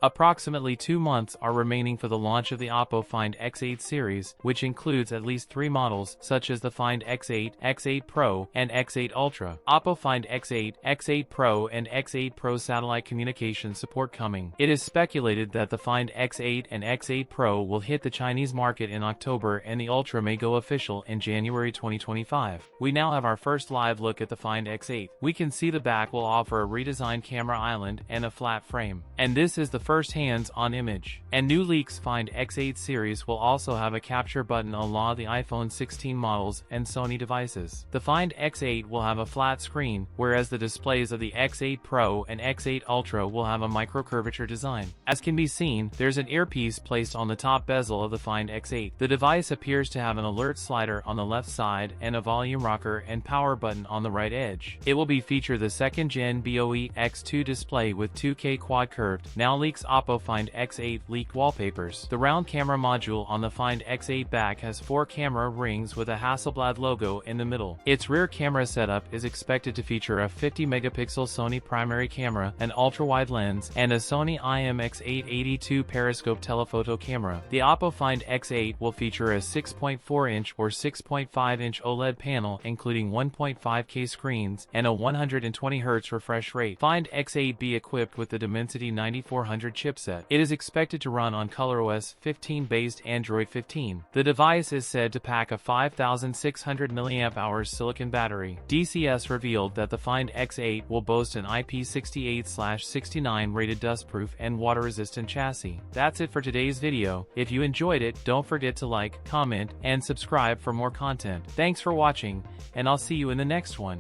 Approximately 2 months are remaining for the launch of the OPPO Find X8 series, which includes at least 3 models such as the Find X8, X8 Pro, and X8 Ultra. OPPO Find X8, X8 Pro, and X8 Pro satellite communication support coming. It is speculated that the Find X8 and X8 Pro will hit the Chinese market in October and the Ultra may go official in January 2025. We now have our first live look at the Find X8. We can see the back will offer a redesigned camera island and a flat frame. And this is the first hands-on image. And new leaks Find X8 series will also have a capture button a la the iPhone 16 models and Sony devices. The Find X8 will have a flat screen, whereas the displays of the X8 Pro and X8 Ultra will have a microcurvature design. As can be seen, there's an earpiece placed on the top bezel of the Find X8. The device appears to have an alert slider on the left side and a volume rocker and power button on the right edge. It will be feature the second-gen BOE X2 display with 2K quad curved. Now leaks OPPO Find X8 leaked wallpapers. The round camera module on the Find X8 back has 4 camera rings with a Hasselblad logo in the middle. Its rear camera setup is expected to feature a 50-megapixel Sony primary camera, an ultra-wide lens, and a Sony IMX882 periscope telephoto camera. The OPPO Find X8 will feature a 6.4-inch or 6.5-inch OLED panel including 1.5K screens and a 120Hz refresh rate. Find X8 be equipped with the Dimensity 9400 chipset. It is expected to run on ColorOS 15-based Android 15. The device is said to pack a 5,600 mAh silicon battery. DCS revealed that the Find X8 will boast an IP68/69 rated dustproof and water-resistant chassis. That's it for today's video. If you enjoyed it, don't forget to like, comment, and subscribe for more content. Thanks for watching, and I'll see you in the next one.